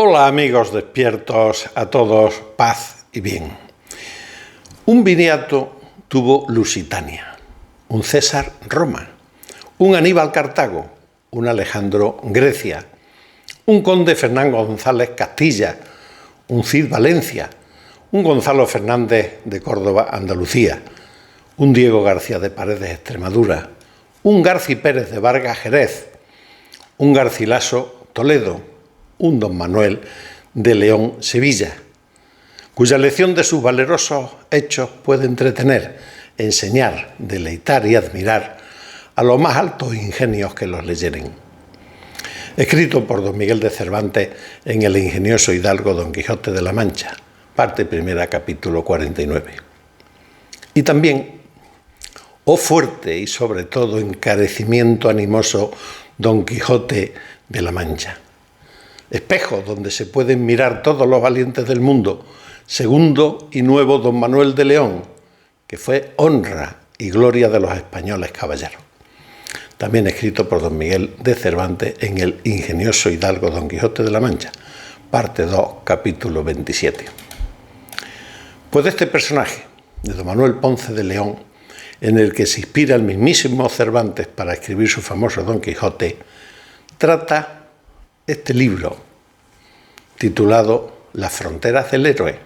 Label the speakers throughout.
Speaker 1: Hola amigos despiertos, a todos paz y bien. Un Viniato tuvo Lusitania, un César Roma, un Aníbal Cartago, un Alejandro Grecia, un conde Fernán González Castilla, un Cid Valencia, un Gonzalo Fernández de Córdoba Andalucía, un Diego García de Paredes Extremadura, un Garci Pérez de Vargas Jerez, un Garcilaso Toledo, un Don Manuel de León Sevilla, cuya lección de sus valerosos hechos puede entretener, enseñar, deleitar y admirar a los más altos ingenios que los leyeren. Escrito por Don Miguel de Cervantes en el ingenioso hidalgo Don Quijote de la Mancha, parte primera, capítulo 49. Y también, oh fuerte y sobre todo encarecimiento animoso Don Quijote de la Mancha, espejo donde se pueden mirar todos los valientes del mundo, segundo y nuevo Don Manuel de León, que fue honra y gloria de los españoles caballeros. También escrito por Don Miguel de Cervantes en el ingenioso hidalgo Don Quijote de la Mancha, parte 2, capítulo 27. Pues de este personaje, de Don Manuel Ponce de León, en el que se inspira el mismísimo Cervantes para escribir su famoso Don Quijote, trata este libro, titulado Las fronteras del héroe,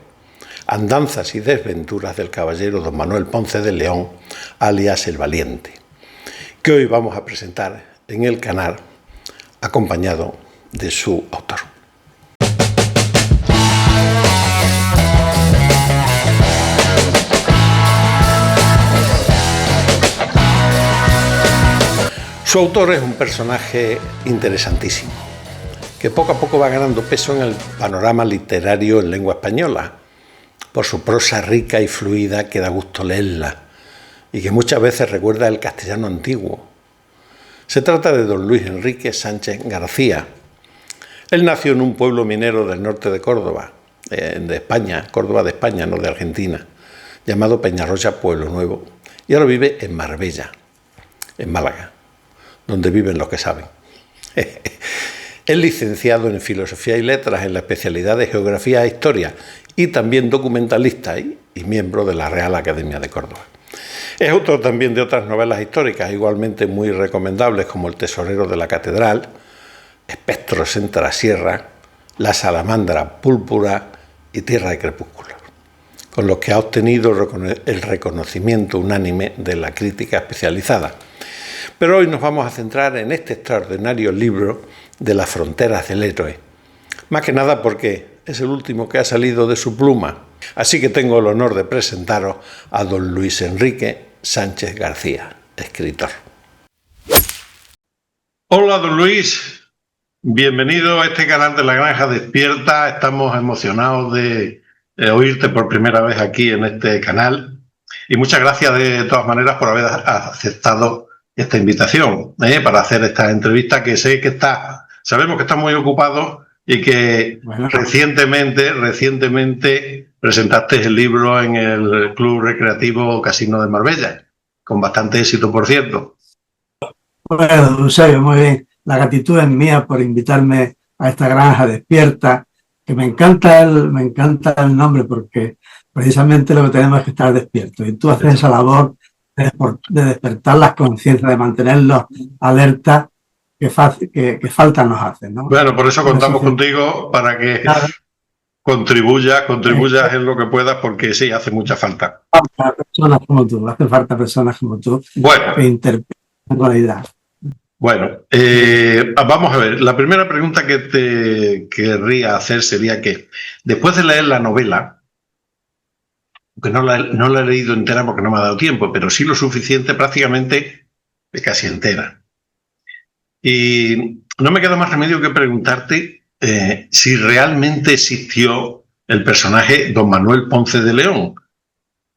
Speaker 1: andanzas y desventuras del caballero Don Manuel Ponce de León, alias el Valiente, que hoy vamos a presentar en el canal, acompañado de su autor. Su autor es un personaje interesantísimo, que poco a poco va ganando peso en el panorama literario en lengua española, por su prosa rica y fluida que da gusto leerla, y que muchas veces recuerda el castellano antiguo. Se trata de don Luis Enrique Sánchez García. Él nació en un pueblo minero del norte de Córdoba, de España, Córdoba de España, no de Argentina, llamado Peñarroya Pueblo Nuevo, y ahora vive en Marbella, en Málaga, donde viven los que saben. Es licenciado en Filosofía y Letras en la especialidad de Geografía e Historia y también documentalista y miembro de la Real Academia de Córdoba. Es autor también de otras novelas históricas igualmente muy recomendables como El tesorero de la catedral, Espectros entre la sierra, La salamandra púrpura y Tierra de crepúsculos, con los que ha obtenido el reconocimiento unánime de la crítica especializada. Pero hoy nos vamos a centrar en este extraordinario libro de Las fronteras del héroe, más que nada porque es el último que ha salido de su pluma. Así que tengo el honor de presentaros a don Luis Enrique Sánchez García, escritor. Hola don Luis, bienvenido a este canal de La Granja Despierta. Estamos emocionados de oírte por primera vez aquí en este canal y muchas gracias de todas maneras por haber aceptado esta invitación para hacer esta entrevista, que sé que sabemos que está muy ocupado y que recientemente presentaste el libro en el Club Recreativo Casino de Marbella, con bastante éxito, por cierto.
Speaker 2: Bueno, Eusebio, muy bien. La gratitud es mía por invitarme a esta granja despierta, que me encanta el nombre porque precisamente lo que tenemos es que estar despiertos. Y tú haces esa labor de despertar las conciencias, de mantenerlos alerta que falta nos hacen, ¿no?
Speaker 1: Bueno, por eso contamos contigo para que contribuyas en lo que puedas, porque sí, hace mucha falta.
Speaker 2: Hace falta personas como tú
Speaker 1: bueno,
Speaker 2: que interpreten la realidad.
Speaker 1: Bueno, vamos a ver, la primera pregunta que te querría hacer sería que, después de leer la novela, que no la he leído entera porque no me ha dado tiempo, pero sí lo suficiente, prácticamente casi entera. Y no me queda más remedio que preguntarte si realmente existió el personaje Don Manuel Ponce de León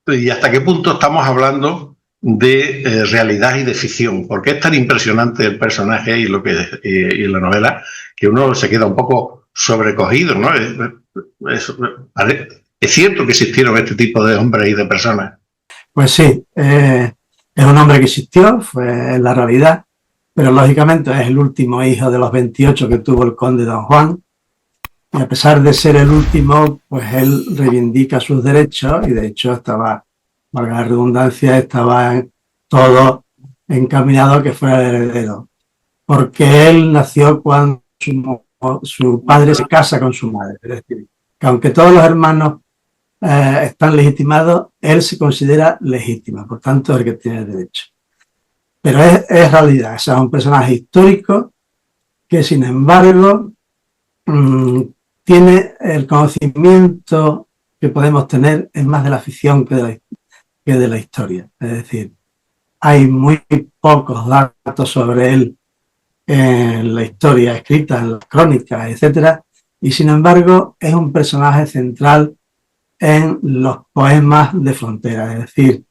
Speaker 1: y hasta qué punto estamos hablando de realidad y de ficción, porque es tan impresionante el personaje y la novela que uno se queda un poco sobrecogido, ¿no? ¿Es cierto que existieron este tipo de hombres y de personas?
Speaker 2: Pues sí, es un hombre que existió, fue la realidad, pero lógicamente es el último hijo de los 28 que tuvo el conde Don Juan, y a pesar de ser el último, pues él reivindica sus derechos y de hecho estaba, valga la redundancia, estaba todo encaminado a que fuera el heredero, porque él nació cuando su padre se casa con su madre, es decir, que aunque todos los hermanos están legitimados, él se considera legítimo, por tanto es el que tiene el derecho. Pero es realidad, o sea, es un personaje histórico que sin embargo tiene el conocimiento que podemos tener es más de la ficción que de la historia. Es decir, hay muy pocos datos sobre él en la historia escrita, en las crónicas, etcétera, y sin embargo es un personaje central en los poemas de frontera, es decir,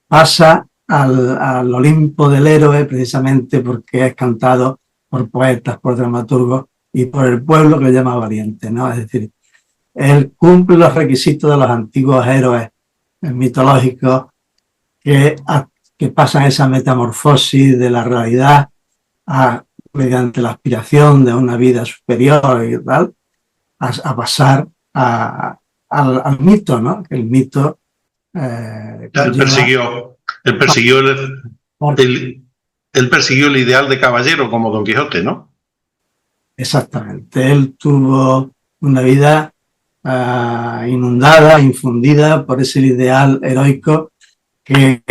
Speaker 2: pasa al Olimpo del héroe precisamente porque es cantado por poetas, por dramaturgos y por el pueblo que le llama valiente, ¿no? Es decir, él cumple los requisitos de los antiguos héroes mitológicos que pasan esa metamorfosis de la realidad mediante la aspiración de una vida superior y tal, a pasar al mito, ¿no? El mito
Speaker 1: Él persiguió el ideal de caballero como Don Quijote, ¿no?
Speaker 2: Exactamente. Él tuvo una vida inundada, infundida por ese ideal heroico que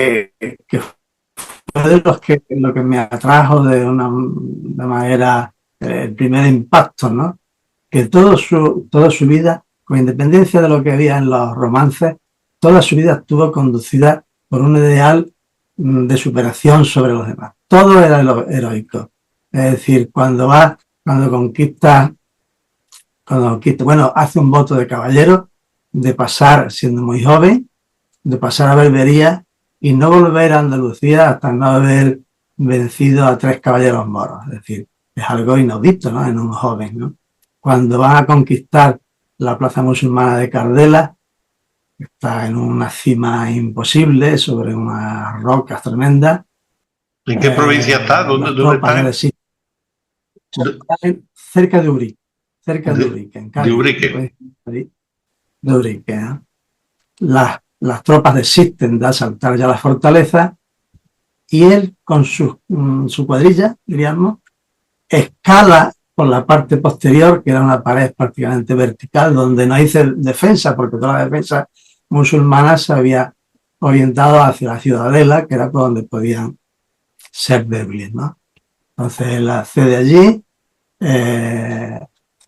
Speaker 2: fue de lo que me atrajo de una manera, el primer impacto, ¿no? Que toda su vida, con independencia de lo que había en los romances, toda su vida estuvo conducida por un ideal de superación sobre los demás. Todo era heroico. Es decir, cuando conquista, bueno, hace un voto de caballero, de pasar, siendo muy joven, de pasar a Berbería y no volver a Andalucía hasta no haber vencido a 3 caballeros moros. Es decir, es algo inaudito, ¿no? En un joven, ¿no? Cuando van a conquistar la plaza musulmana de Cardela, está en una cima imposible, sobre unas rocas tremendas.
Speaker 1: ¿En qué provincia está? ¿Dónde está?
Speaker 2: Cerca de Ubrique. Cerca de Ubrique, en Cádiz.
Speaker 1: De Ubrique.
Speaker 2: De Ubrique, ¿eh? Las tropas desisten de asaltar ya la fortaleza y él, con su cuadrilla, diríamos, escala por la parte posterior, que era una pared prácticamente vertical, donde no hay defensa, porque toda la defensa musulmana se había orientado hacia la ciudadela, que era por donde podían ser débiles, ¿no? Entonces él accede allí,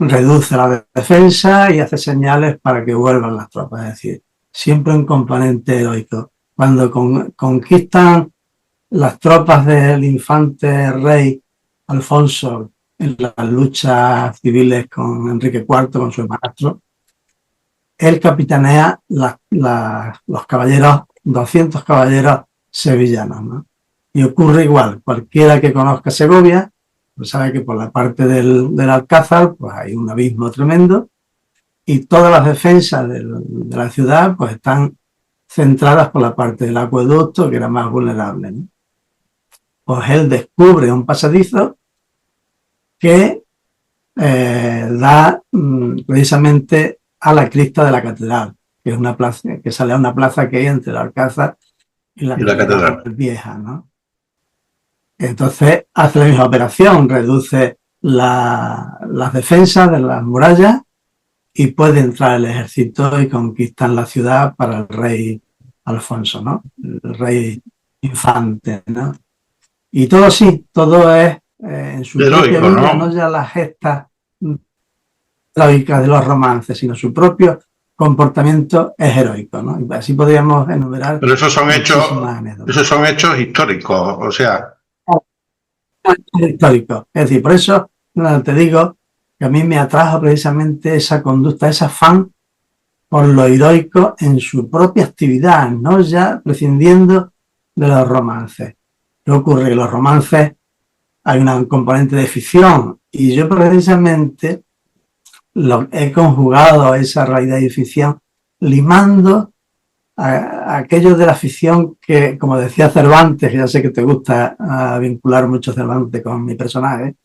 Speaker 2: reduce la defensa y hace señales para que vuelvan las tropas, es decir, siempre un componente heroico. Cuando conquistan las tropas del infante rey Alfonso en las luchas civiles con Enrique IV, con su hermanastro, él capitanea los caballeros, 200 caballeros sevillanos, ¿no? Y ocurre igual, cualquiera que conozca Segovia, pues sabe que por la parte del Alcázar pues hay un abismo tremendo y todas las defensas de la ciudad pues están centradas por la parte del acueducto, que era más vulnerable, ¿no? Pues él descubre un pasadizo que da precisamente a la cripta de la catedral, que es una plaza, que sale a una plaza que hay entre el Alcázar y la catedral vieja, ¿no? Entonces hace la misma operación, reduce las defensas de las murallas y puede entrar el ejército y conquistan la ciudad para el rey Alfonso, ¿no? El rey infante, ¿no? Y todo sí, todo es en su propia vida, no ya las gestas heroicas de los romances, sino su propio comportamiento es heroico, ¿no? Y así podríamos enumerar.
Speaker 1: Pero esos son hechos históricos, o sea.
Speaker 2: Histórico. Es decir, por eso te digo que a mí me atrajo precisamente esa conducta, ese afán por lo heroico en su propia actividad, no ya prescindiendo de los romances. ¿Qué ocurre? En los romances hay un componente de ficción y yo precisamente he conjugado esa realidad y ficción limando a aquellos de la ficción que, como decía Cervantes, que ya sé que te gusta vincular mucho Cervantes con mi personaje,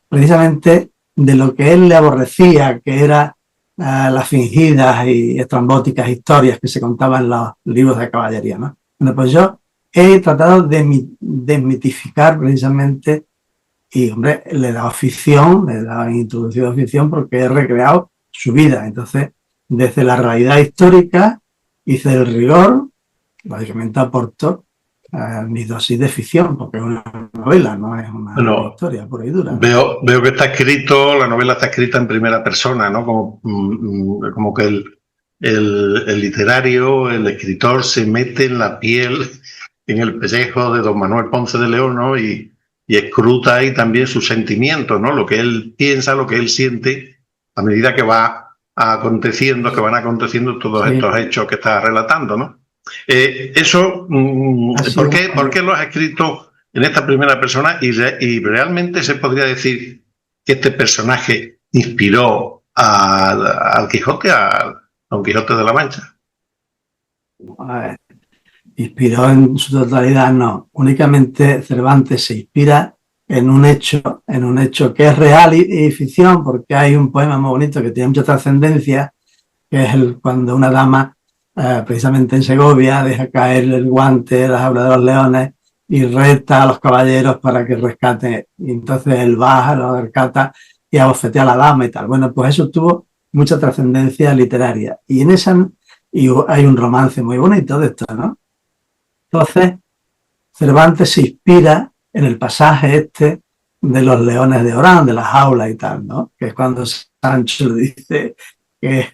Speaker 2: precisamente de lo que él le aborrecía, que era las fingidas y estrambóticas historias que se contaban en los libros de caballería, ¿no? Bueno, pues yo he tratado de desmitificar precisamente, y hombre, le he dado ficción, le he dado introducido ficción porque he recreado su vida. Entonces, desde la realidad histórica hice el rigor, lógicamente aporto mi dosis de ficción, porque es una novela, no es una historia pura y dura, ¿no?
Speaker 1: Veo que está escrito, la novela está escrita en primera persona, ¿no? Como que el literario, el escritor se mete en la piel, en el pellejo de don Manuel Ponce de León, ¿no? Y escruta ahí también sus sentimientos, ¿no? Lo que él piensa, lo que él siente, a medida que van aconteciendo todos estos hechos que está relatando, ¿no? ¿Por qué lo has escrito en esta primera persona y realmente se podría decir que este personaje inspiró al Quijote, a Don Quijote de la Mancha?
Speaker 2: A ver, inspiró en su totalidad, no. Únicamente Cervantes se inspira en un hecho que es real y ficción, porque hay un poema muy bonito que tiene mucha trascendencia, que es cuando una dama, precisamente en Segovia, deja caer el guante de la jaula de los leones y reta a los caballeros para que rescaten. Y entonces él baja, lo rescata y abofetea a la dama y tal. Bueno, pues eso tuvo mucha trascendencia literaria. Y en esa hay un romance muy bonito de esto, ¿no? Entonces, Cervantes se inspira en el pasaje de los leones de Orán, de la jaula y tal, ¿no? Que es cuando Sancho dice que es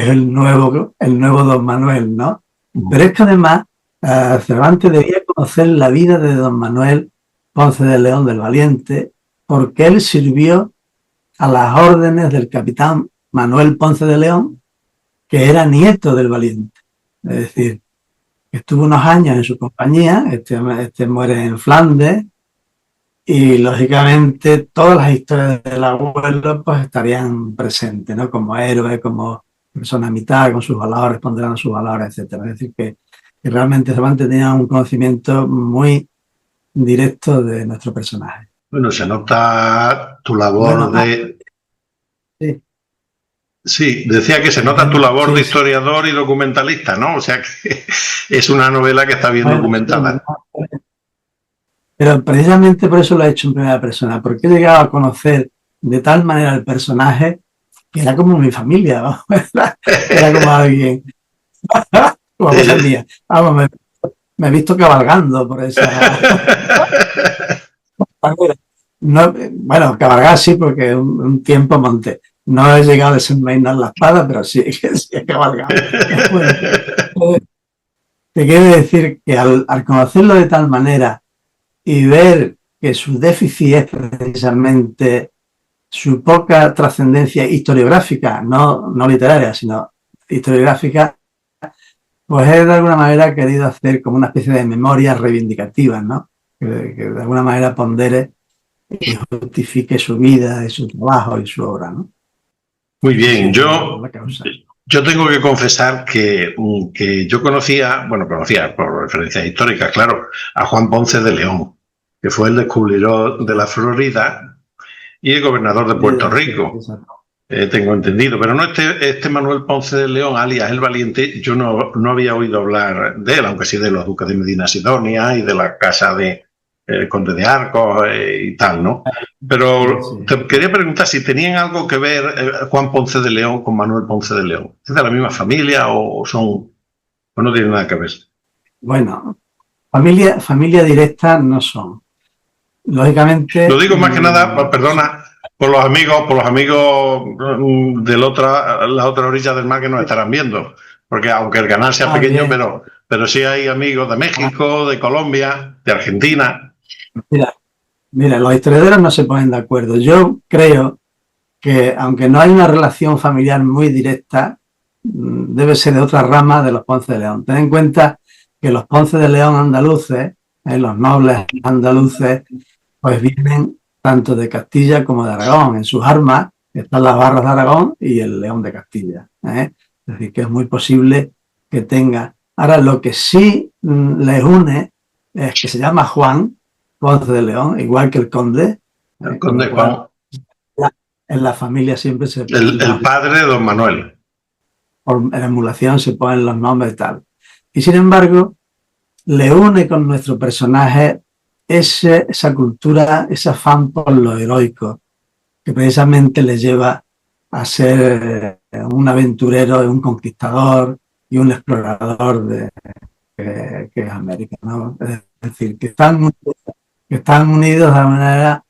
Speaker 2: el nuevo Don Manuel, ¿no? Pero es que además Cervantes debía conocer la vida de Don Manuel Ponce de León del Valiente, porque él sirvió a las órdenes del capitán Manuel Ponce de León, que era nieto del Valiente. Es decir, estuvo unos años en su compañía, este muere en Flandes, y lógicamente todas las historias del abuelo pues estarían presentes, ¿no? Como héroe, como persona mitad, con sus valores, ponderando sus valores, etc. Es decir, que realmente Cervantes tenía un conocimiento muy directo de nuestro personaje.
Speaker 1: Bueno, se nota tu labor
Speaker 2: Sí.
Speaker 1: Sí, decía que se nota tu labor de historiador y documentalista, ¿no? O sea que es una novela que está bien documentada.
Speaker 2: Pero precisamente por eso lo he hecho en primera persona, porque he llegado a conocer de tal manera el personaje que era como mi familia, ¿no? Era como alguien, como cosa mía. Vamos, me he visto cabalgando por esa... No, bueno, cabalgar sí, porque un tiempo monté. No he llegado a desenvainar la espada, pero sí he cabalgado. Bueno, te quiero decir que al conocerlo de tal manera y ver que su déficit es precisamente su poca trascendencia historiográfica, no literaria, sino historiográfica, pues he de alguna manera querido hacer como una especie de memoria reivindicativa, ¿no? Que de alguna manera pondere y justifique su vida y su trabajo y su obra, ¿no?
Speaker 1: Muy bien, yo tengo que confesar que yo conocía por referencias históricas, claro, a Juan Ponce de León, que fue el descubridor de la Florida y el gobernador de Puerto Rico. Tengo entendido, pero no este Manuel Ponce de León, alias el Valiente, yo no había oído hablar de él, aunque sí de los duques de Medina Sidonia y de la casa de Conde de Arcos y tal, ¿no? Pero te quería preguntar si tenían algo que ver Juan Ponce de León con Manuel Ponce de León. ¿Es de la misma familia o no tienen nada que ver?
Speaker 2: Bueno, familia directa no son. Lógicamente...
Speaker 1: Lo digo más que nada, perdona, por los amigos de la otra orilla del mar que nos estarán viendo, porque aunque el canal sea pequeño, pero sí hay amigos de México, de Colombia, de Argentina.
Speaker 2: Mira, los historiadores no se ponen de acuerdo. Yo creo que aunque no hay una relación familiar muy directa, debe ser de otra rama de los Ponce de León. Ten en cuenta que los Ponce de León andaluces, los nobles andaluces, pues vienen tanto de Castilla como de Aragón. En sus armas están las barras de Aragón y el león de Castilla. Es decir, que es muy posible que tenga... Ahora, lo que sí les une es que se llama Juan Ponce de León, igual que el conde.
Speaker 1: El conde Juan.
Speaker 2: en la familia siempre se
Speaker 1: El padre de don Manuel.
Speaker 2: Por emulación se ponen los nombres y tal. Y sin embargo, le une con nuestro personaje esa cultura, ese afán por lo heroico, que precisamente le lleva a ser un aventurero, un conquistador y un explorador que es América, ¿no? Es decir, que están unidos de manera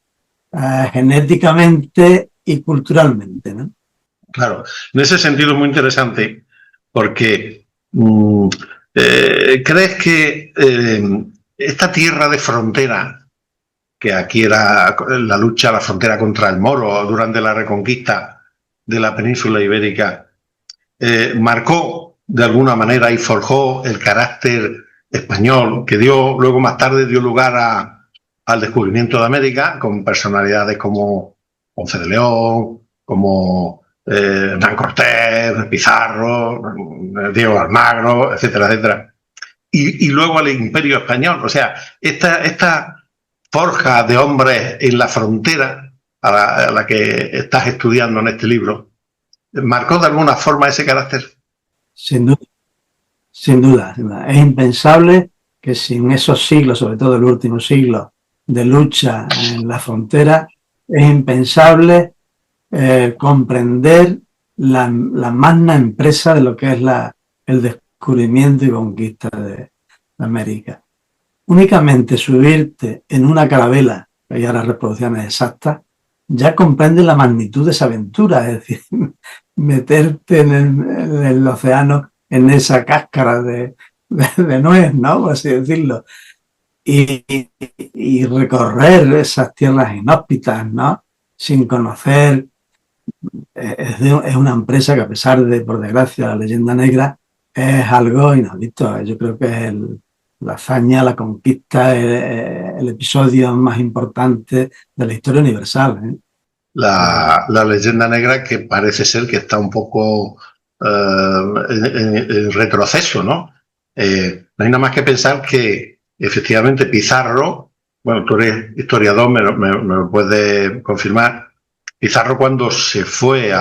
Speaker 2: genéticamente y culturalmente, ¿no?
Speaker 1: Claro, en ese sentido es muy interesante porque ¿crees que esta tierra de frontera, que aquí era la lucha, la frontera contra el moro durante la reconquista de la península ibérica, marcó de alguna manera y forjó el carácter español que luego más tarde dio lugar al descubrimiento de América con personalidades como Ponce de León, como Hernán Cortés, Pizarro, Diego Almagro, etcétera, etcétera. Y luego al Imperio Español. O sea, esta forja de hombres en la frontera a la que estás estudiando en este libro, ¿marcó de alguna forma ese carácter?
Speaker 2: Sin duda, sin duda, sin duda. Es impensable que sin esos siglos, sobre todo el último siglo, de lucha en la frontera, es impensable comprender la magna empresa de lo que es el descubrimiento y conquista de América. Únicamente subirte en una carabela, que hay ahora reproducciones exactas, ya comprende la magnitud de esa aventura, es decir, meterte en el océano en esa cáscara de nuez, ¿no? Por así decirlo, y recorrer esas tierras inhóspitas, ¿no? Sin conocer. Es una empresa que, a pesar de, por desgracia, la leyenda negra, es algo inaudito. Yo creo que es la hazaña, la conquista, el episodio más importante de la historia universal, ¿eh?
Speaker 1: La leyenda negra, que parece ser que está un poco en retroceso, ¿no? No hay nada más que pensar que efectivamente Pizarro, bueno, tú eres historiador, me lo puedes confirmar. Pizarro, cuando se fue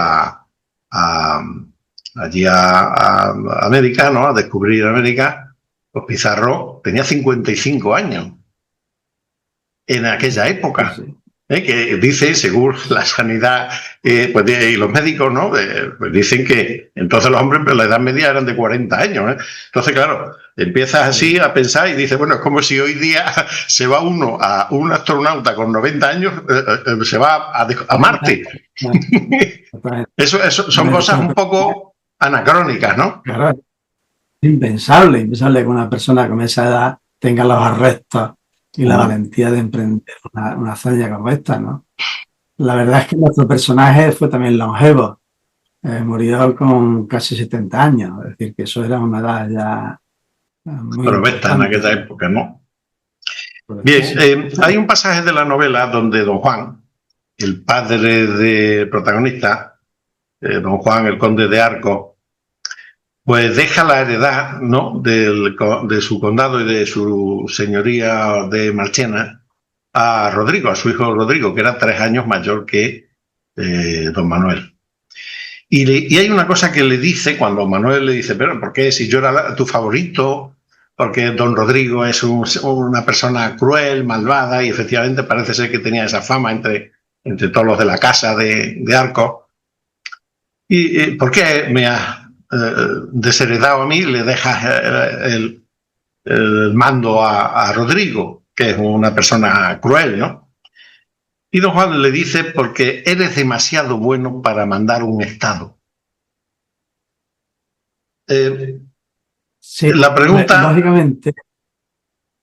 Speaker 1: allí a América, ¿no? A descubrir América, pues Pizarro tenía 55 años en aquella época.
Speaker 2: Sí.
Speaker 1: Que dice, según la sanidad pues, y los médicos, ¿no? Pues dicen que entonces los hombres, la edad media eran de 40 años. Entonces, claro, empiezas así a pensar y dices, bueno, es como si hoy día se va un astronauta con 90 años, se va a Marte. Eso son cosas un poco anacrónicas, ¿no?
Speaker 2: Claro, es impensable que una persona con esa edad tenga los arrestos y la valentía de emprender una hazaña como esta, ¿no? La verdad es que nuestro personaje fue también longevo. Murió con casi 70 años, es decir, que eso era una edad ya muy
Speaker 1: provesta en aquella época, ¿no? Bien, hay un pasaje de la novela donde don Juan, el padre del protagonista, don Juan, el conde de Arcos, pues deja la heredad, ¿no? de su condado y de su señoría de Marchena a Rodrigo, a su hijo Rodrigo, que era 3 años mayor que don Manuel. Y hay una cosa que le dice cuando Manuel le dice, pero ¿por qué si yo era tu favorito? Porque don Rodrigo es una persona cruel, malvada, y efectivamente parece ser que tenía esa fama entre todos los de la casa de Arcos. ¿Y por qué me has desheredado a mí, le dejas el mando a Rodrigo, que es una persona cruel, ¿no? Y don Juan le dice, porque eres demasiado bueno para mandar un estado.
Speaker 2: Sí,
Speaker 1: la pregunta...
Speaker 2: Lógicamente...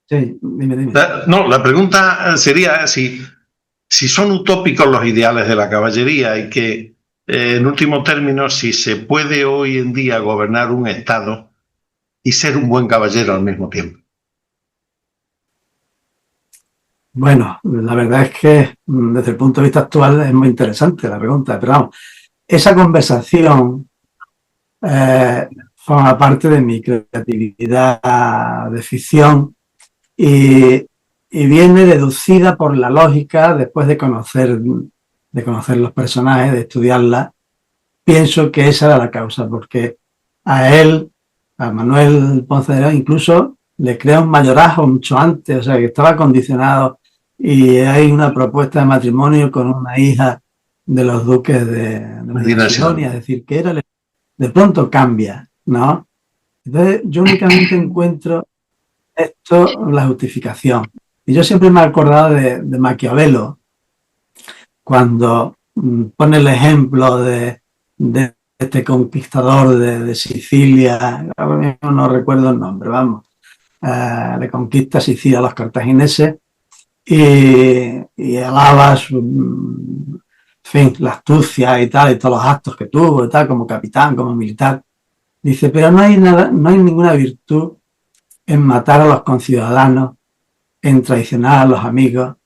Speaker 2: Sí, dime.
Speaker 1: La pregunta sería si son utópicos los ideales de la caballería y que, en último término, si se puede hoy en día gobernar un estado y ser un buen caballero al mismo tiempo.
Speaker 2: Bueno, la verdad es que desde el punto de vista actual es muy interesante la pregunta, pero vamos, esa conversación forma parte de mi creatividad de ficción y viene deducida por la lógica después de conocer de conocer los personajes, de estudiarla, pienso que esa era la causa, porque a él, a Manuel Ponce de León, incluso le crea un mayorazgo mucho antes, o sea, que estaba condicionado, y hay una propuesta de matrimonio con una hija de los duques de Medina Sidonia, es decir, que era, de pronto cambia, ¿no? Entonces yo únicamente encuentro esto, la justificación. Y yo siempre me he acordado de Maquiavelo, cuando pone el ejemplo de este conquistador de Sicilia, ahora mismo no recuerdo el nombre, vamos, le conquista Sicilia a los cartagineses y alaba su, en fin, la astucia y tal, y todos los actos que tuvo y tal, como capitán, como militar. Dice, pero no hay nada, no hay ninguna virtud en matar a los conciudadanos, en traicionar a los amigos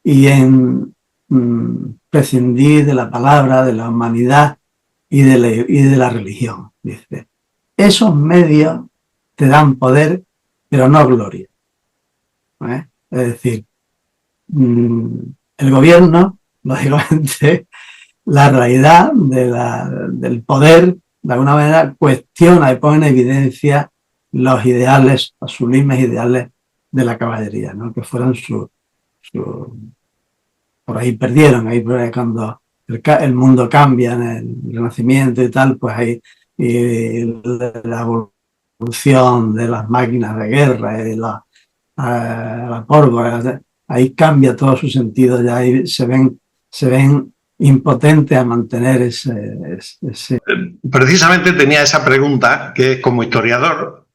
Speaker 2: y en prescindir de la palabra, de la humanidad y de la religión. Dice, esos medios te dan poder, pero no gloria. ¿Eh? Es decir, el gobierno, lógicamente, la realidad del poder, de alguna manera, cuestiona y pone en evidencia los ideales, los sublimes ideales de la caballería, ¿no? Que fueron por ahí perdieron, ahí cuando el mundo cambia en el Renacimiento y tal, pues ahí la evolución de las máquinas de guerra y la pólvora, ahí cambia todo su sentido, ya ahí se ven impotentes a mantener ese...
Speaker 1: Precisamente tenía esa pregunta que como historiador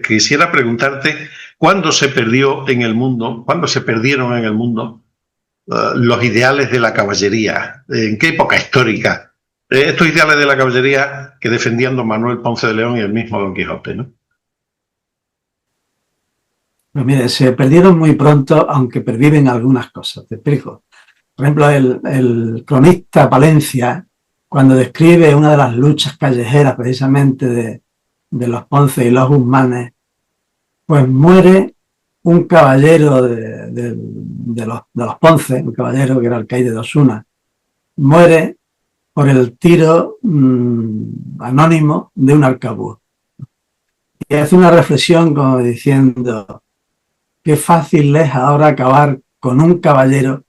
Speaker 1: quisiera preguntarte cuándo se perdió en el mundo, cuándo se perdieron en el mundo los ideales de la caballería, en qué época histórica, estos ideales de la caballería que defendían don Manuel Ponce de León y el mismo Don Quijote, ¿no?
Speaker 2: Pues mire, se perdieron muy pronto, aunque perviven algunas cosas, te explico. Por ejemplo, el cronista Palencia, cuando describe una de las luchas callejeras precisamente de los Ponce y los Guzmanes, pues muere un caballero de los Ponce, un caballero que era alcaide de Osuna, muere por el tiro anónimo de un arcabuz. Y hace una reflexión como diciendo, qué fácil es ahora acabar con un caballero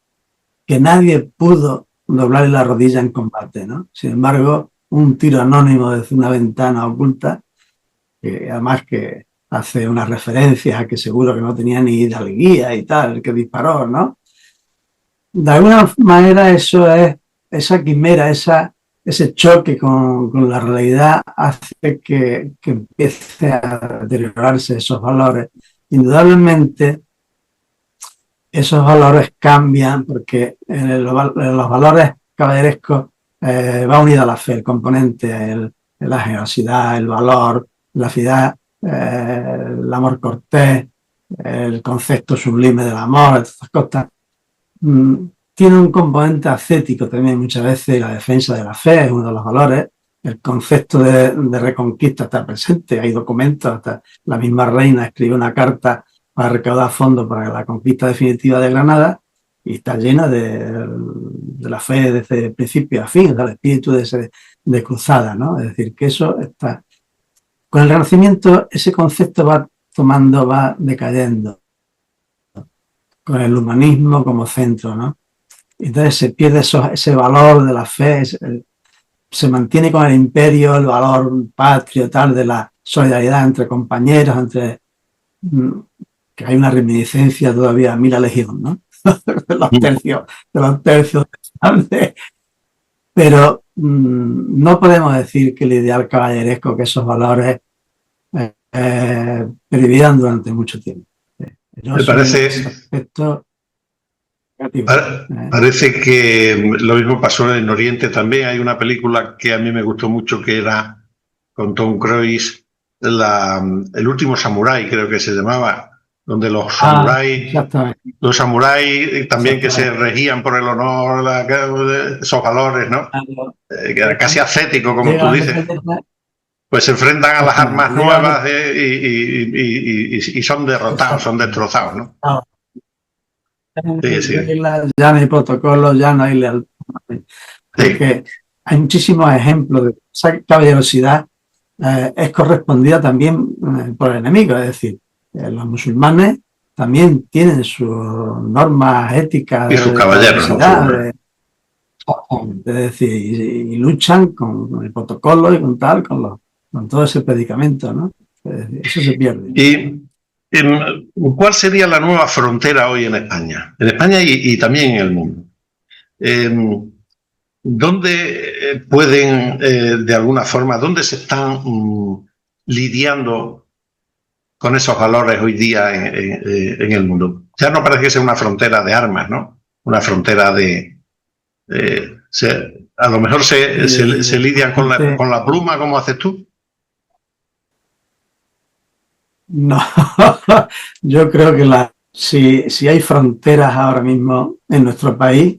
Speaker 2: que nadie pudo doblarle la rodilla en combate, ¿no? Sin embargo, un tiro anónimo desde una ventana oculta, que además que hace unas referencias a que seguro que no tenía ni hidalguía y tal, el que disparó, ¿no? De alguna manera eso es, esa quimera, ese choque con la realidad hace que empiece a deteriorarse esos valores. Indudablemente esos valores cambian porque los valores caballerescos va unido a la fe, el componente, la generosidad, el valor, la fidelidad, el amor cortés, el concepto sublime del amor, estas cosas. Tiene un componente ascético también muchas veces, la defensa de la fe es uno de los valores, el concepto de reconquista está presente, hay documentos, hasta la misma reina escribe una carta para recaudar fondos para la conquista definitiva de Granada y está llena de la fe desde principio a fin, del espíritu de cruzada, ¿no? Es decir, que eso está... Con el Renacimiento ese concepto va decayendo, con el humanismo como centro, ¿no? Entonces se pierde ese valor de la fe, se mantiene con el imperio el valor patrio, tal, de la solidaridad entre compañeros, que hay una reminiscencia todavía a mí la Legión, ¿no? de los tercios, pero no podemos decir que el ideal caballeresco, que esos valores pervivieran durante mucho tiempo.
Speaker 1: Me parece que lo mismo pasó en Oriente también. Hay una película que a mí me gustó mucho que era con Tom Cruise, El último samurái, creo que se llamaba, donde los samuráis también que se regían por el honor, esos valores, ¿no? Que era casi ascético, como tú dices. Pues se enfrentan a las armas nuevas y son derrotados, son destrozados, ¿no?
Speaker 2: Sí. Ya no hay protocolo, ya no hay lealtad, Porque hay muchísimos ejemplos de esa caballerosidad es correspondida también por el enemigo, es decir, los musulmanes también tienen sus normas éticas
Speaker 1: Y sus
Speaker 2: de
Speaker 1: caballeros, ¿no?
Speaker 2: caballerosidad, es decir, y luchan con el protocolo y con tal, con todo ese predicamento, ¿no? Es decir, eso se pierde.
Speaker 1: ¿Y cuál sería la nueva frontera hoy en España? En España y también en el mundo. ¿Dónde pueden, de alguna forma, dónde se están lidiando con esos valores hoy día en el mundo? Ya no parece que sea una frontera de armas, ¿no? Una frontera de... a lo mejor se lidian con la pluma, como haces tú.
Speaker 2: No, yo creo que si hay fronteras ahora mismo en nuestro país,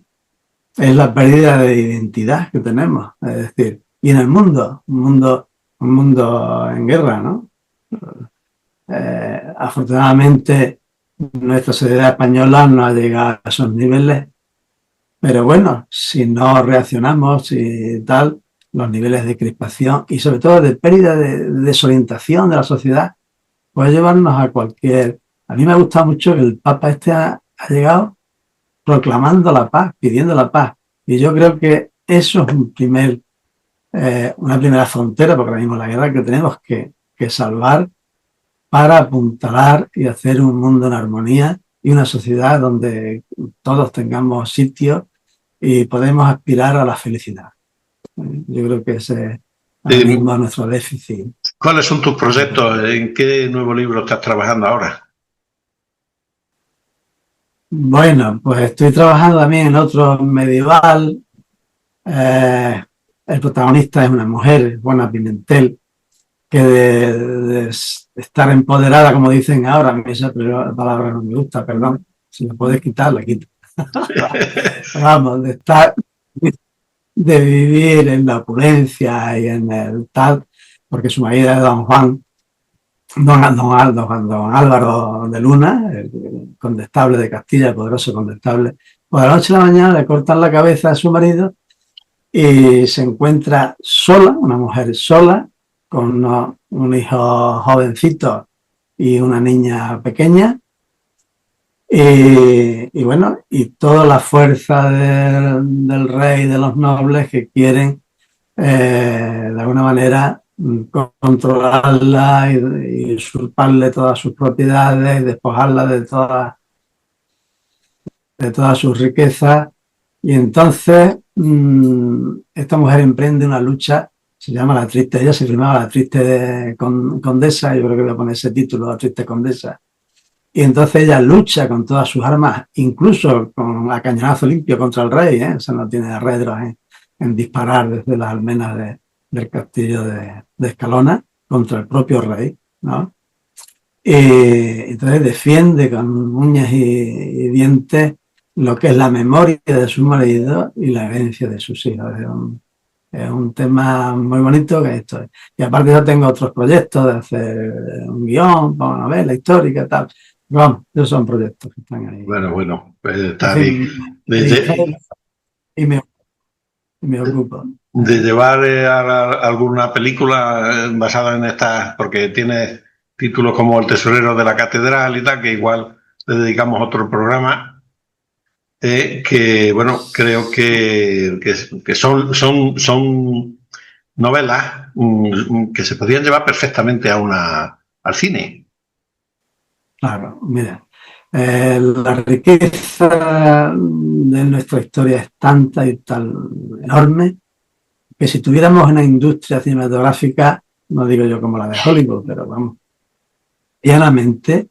Speaker 2: es la pérdida de identidad que tenemos. Es decir, y en el mundo, un mundo en guerra, ¿no? Afortunadamente, nuestra sociedad española no ha llegado a esos niveles, pero bueno, si no reaccionamos y tal, los niveles de crispación y sobre todo de pérdida de desorientación de la sociedad puede llevarnos a cualquier... A mí me gusta mucho que el Papa ha llegado proclamando la paz, pidiendo la paz. Y yo creo que eso es una primera frontera, porque ahora mismo la guerra que tenemos que salvar para apuntalar y hacer un mundo en armonía y una sociedad donde todos tengamos sitio y podemos aspirar a la felicidad. Yo creo que ese es mismo nuestro déficit.
Speaker 1: ¿Cuáles son tus proyectos? ¿En qué nuevo libro estás trabajando ahora?
Speaker 2: Bueno, pues estoy trabajando también en otro medieval. El protagonista es una mujer, Juana Pimentel, que de estar empoderada, como dicen ahora, a mí esa palabra no me gusta, perdón, si me puedes quitar, la quito. Vamos, de vivir en la opulencia y en el tal, porque su marido es don Álvaro de Luna, el condestable de Castilla, el poderoso condestable. Pues a la noche a la mañana le cortan la cabeza a su marido y se encuentra sola, una mujer sola, con un hijo jovencito y una niña pequeña. Y bueno, y toda la fuerza del rey, de los nobles que quieren de alguna manera controlarla y usurparle todas sus propiedades, despojarla de todas sus riquezas. Y entonces esta mujer emprende una lucha, se llama La Triste, ella se llamaba La Triste Condesa, yo creo que voy a poner ese título, La Triste Condesa. Y entonces ella lucha con todas sus armas, incluso con a cañonazo limpio contra el rey, o sea, no tiene arredros en disparar desde las almenas del castillo de Escalona contra el propio rey, ¿no? Entonces defiende con uñas y dientes lo que es la memoria de su marido y la herencia de sus hijos. Es un tema muy bonito que esto es. Y aparte yo tengo otros proyectos de hacer un guión, una novela histórica, tal. Vamos, esos son proyectos que están ahí.
Speaker 1: Bueno, pues está
Speaker 2: bien. Y me ocupo.
Speaker 1: De llevar alguna película basada en estas, porque tiene títulos como El tesorero de la catedral y tal, que igual le dedicamos otro programa, que bueno, creo que son novelas que se podrían llevar perfectamente al cine.
Speaker 2: Claro, mira, la riqueza de nuestra historia es tanta y tan enorme que si tuviéramos una industria cinematográfica, no digo yo como la de Hollywood, pero vamos, llanamente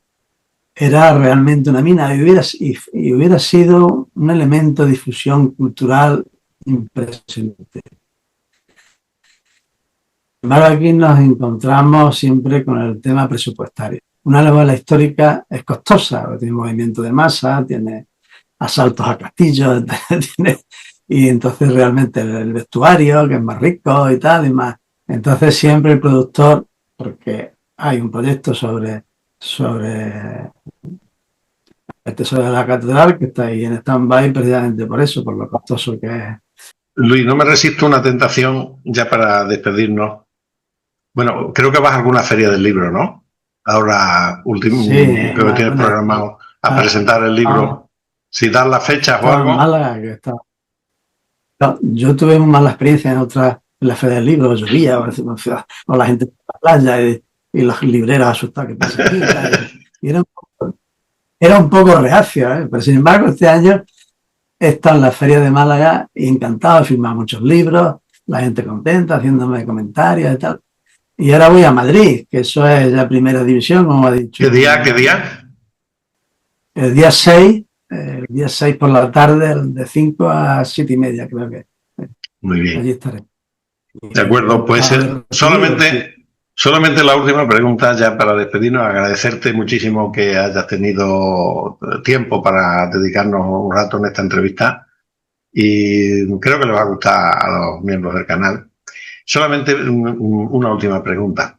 Speaker 2: era realmente una mina y hubiera sido un elemento de difusión cultural impresionante. Sin embargo, aquí nos encontramos siempre con el tema presupuestario. Una novela histórica es costosa, tiene movimiento de masa, tiene asaltos a castillos, y entonces realmente el vestuario, que es más rico y tal, y más. Entonces siempre el productor, porque hay un proyecto sobre el tesoro de la catedral que está ahí en stand-by precisamente por eso, por lo costoso que es
Speaker 1: Luis, no me resisto a una tentación ya para despedirnos. Bueno, creo que vas a alguna feria del libro, ¿no? Ahora,
Speaker 2: Sí,
Speaker 1: creo que tienes programado a presentar el libro. Si das las fechas o algo.
Speaker 2: En Málaga, que está. No, yo tuve una mala experiencia en la feria del libro, llovía, o la gente en la playa y los libreros asustados que pasa aquí. Y era un poco reacio, ¿eh? Pero sin embargo, este año he estado en la feria de Málaga y encantado, he firmado muchos libros, la gente contenta, haciéndome comentarios y tal. Y ahora voy a Madrid, que eso es la primera división, como ha dicho.
Speaker 1: ¿Qué día? ¿Qué día?
Speaker 2: El día 6 por la tarde, de 5 a 7 y media, creo que.
Speaker 1: Muy bien.
Speaker 2: Allí estaré.
Speaker 1: De acuerdo, pues solamente la última pregunta ya para despedirnos. Agradecerte muchísimo que hayas tenido tiempo para dedicarnos un rato en esta entrevista y creo que le va a gustar a los miembros del canal. Solamente una última pregunta.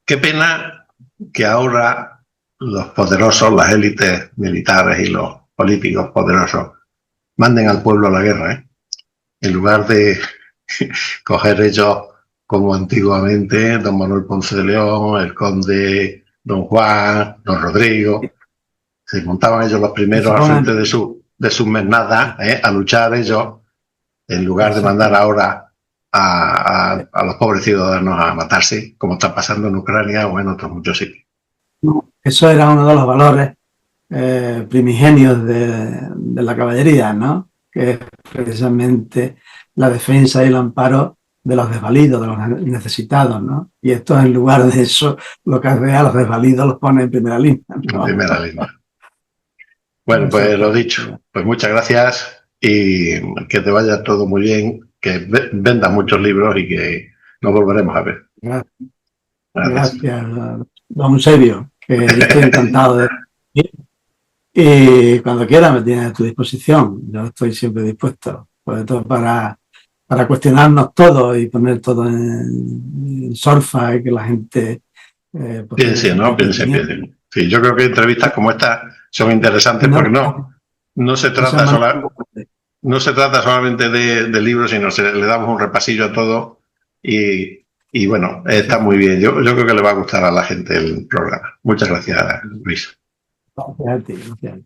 Speaker 1: Qué pena que ahora los poderosos, las élites militares y los políticos poderosos manden al pueblo a la guerra, ¿eh? En lugar de coger ellos, como antiguamente, don Manuel Ponce de León, el conde don Juan, don Rodrigo, se montaban ellos los primeros al frente de sus mesnadas, a luchar ellos, en lugar de mandar ahora a los pobres ciudadanos a matarse, como está pasando en Ucrania o en otros muchos sitios.
Speaker 2: Eso era uno de los valores primigenios de la caballería, ¿no? Que es precisamente la defensa y el amparo de los desvalidos, de los necesitados, ¿no? Y esto, en lugar de eso, lo que hace a los desvalidos los pone en primera línea, ¿no?
Speaker 1: En primera línea. Bueno, pues lo dicho, pues muchas gracias y que te vaya todo muy bien, que vendas muchos libros y que nos volveremos a ver.
Speaker 2: Gracias, don Eusebio, que yo estoy encantado de... Y cuando quiera me tienes a tu disposición. Yo estoy siempre dispuesto, sobre todo para cuestionarnos todo y poner todo en solfa y que la gente...
Speaker 1: piense, ¿no? Piense. Sí, yo creo que entrevistas como esta son interesantes porque no se trata solamente de libros, sino le damos un repasillo a todo y bueno, está muy bien. Yo creo que le va a gustar a la gente el programa. Muchas gracias, Luis.
Speaker 2: Gracias a ti, gracias.